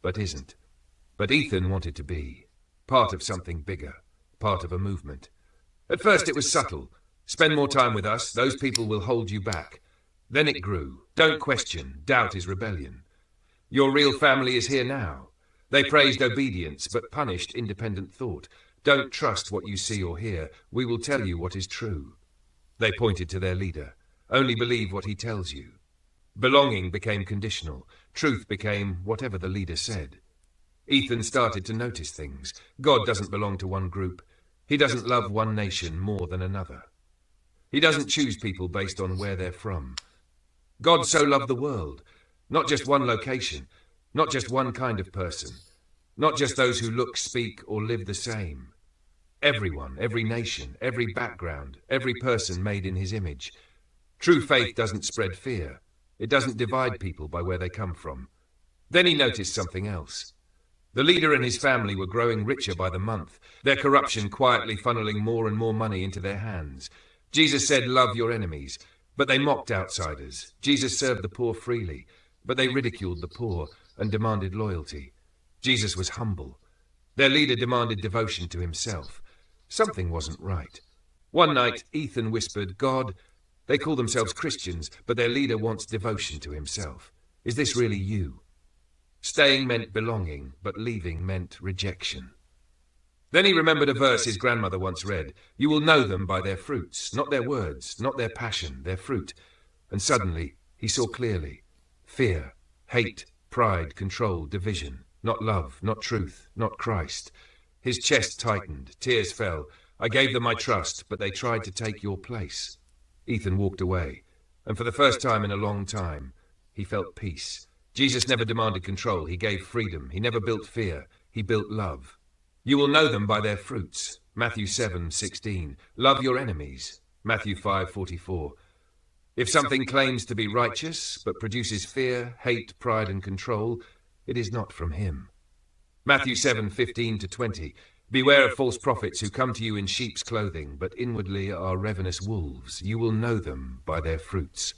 but isn't. But Ethan wanted to be. Part of something bigger. Part of a movement. At first it was subtle. Spend more time with us, those people will hold you back. Then it grew. Don't question. Doubt is rebellion. Your real family is here now. They praised obedience, but punished independent thought. Don't trust what you see or hear. We will tell you what is true. They pointed to their leader. Only believe what he tells you. Belonging became conditional. Truth became whatever the leader said. Ethan started to notice things. God doesn't belong to one group. He doesn't love one nation more than another. He doesn't choose people based on where they're from. God so loved the world. Not just one location. Not just one kind of person. Not just those who look, speak, or live the same. Everyone, every nation, every background, every person made in his image. True faith doesn't spread fear. It doesn't divide people by where they come from. Then he noticed something else. The leader and his family were growing richer by the month, their corruption quietly funneling more and more money into their hands. Jesus said, love your enemies, but they mocked outsiders. Jesus served the poor freely, but they ridiculed the poor and demanded loyalty. Jesus was humble. Their leader demanded devotion to himself. Something wasn't right. One night, Ethan whispered, God, they call themselves Christians, but their leader wants devotion to himself. Is this really you? Staying meant belonging, but leaving meant rejection. Then he remembered a verse his grandmother once read. You will know them by their fruits, not their words, not their passion, their fruit. And suddenly, he saw clearly. Fear, hate, pride, control, division. Not love, not truth, not Christ. His chest tightened, tears fell. I gave them my trust, but they tried to take your place. Ethan walked away, and for the first time in a long time, he felt peace. Jesus never demanded control, he gave freedom. He never built fear, he built love. You will know them by their fruits. Matthew 7:16. Love your enemies. Matthew 5:44. If something claims to be righteous, but produces fear, hate, pride, and control, it is not from him. Matthew 7:15-20. Beware of false prophets who come to you in sheep's clothing, but inwardly are ravenous wolves. You will know them by their fruits.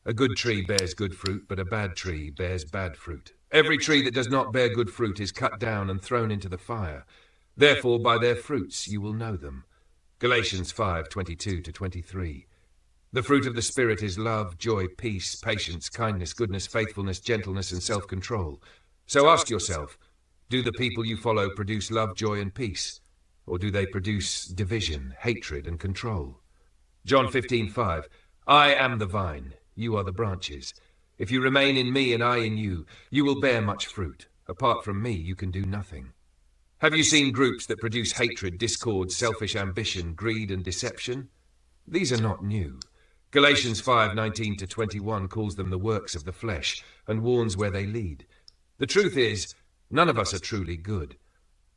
A good tree bears good fruit, but a bad tree bears bad fruit. Every tree that does not bear good fruit is cut down and thrown into the fire. Therefore, by their fruits you will know them. Galatians 5:22-23. The fruit of the Spirit is love, joy, peace, patience, kindness, goodness, faithfulness, gentleness, and self-control. So ask yourself, do the people you follow produce love, joy, and peace? Or do they produce division, hatred, and control? John 15:5. I am the vine, you are the branches. If you remain in me and I in you, you will bear much fruit. Apart from me, you can do nothing. Have you seen groups that produce hatred, discord, selfish ambition, greed, and deception? These are not new. Galatians 5:19-21 calls them the works of the flesh and warns where they lead. The truth is, none of us are truly good.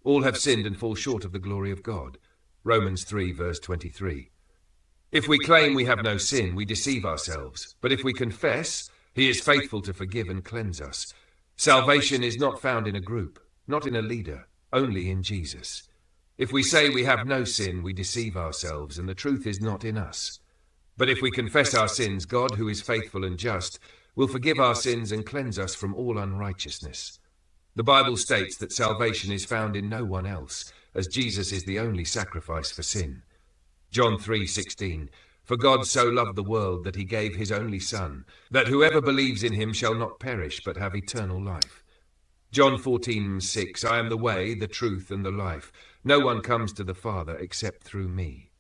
All have sinned and fall short of the glory of God. Romans 3:23. If we claim we have no sin, we deceive ourselves. But if we confess, he is faithful to forgive and cleanse us. Salvation is not found in a group, not in a leader, only in Jesus. If we say we have no sin, we deceive ourselves, and the truth is not in us. But if we confess our sins, God, who is faithful and just, will forgive our sins and cleanse us from all unrighteousness. The Bible states that salvation is found in no one else, as Jesus is the only sacrifice for sin. John 3:16. For God so loved the world that he gave his only Son, that whoever believes in him shall not perish but have eternal life. John 14:6. I am the way, the truth, and the life. No one comes to the Father except through me.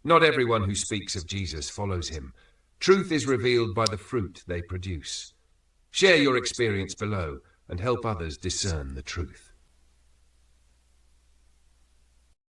Not everyone who speaks of Jesus follows him. Truth is revealed by the fruit they produce. Share your experience below and help others discern the truth.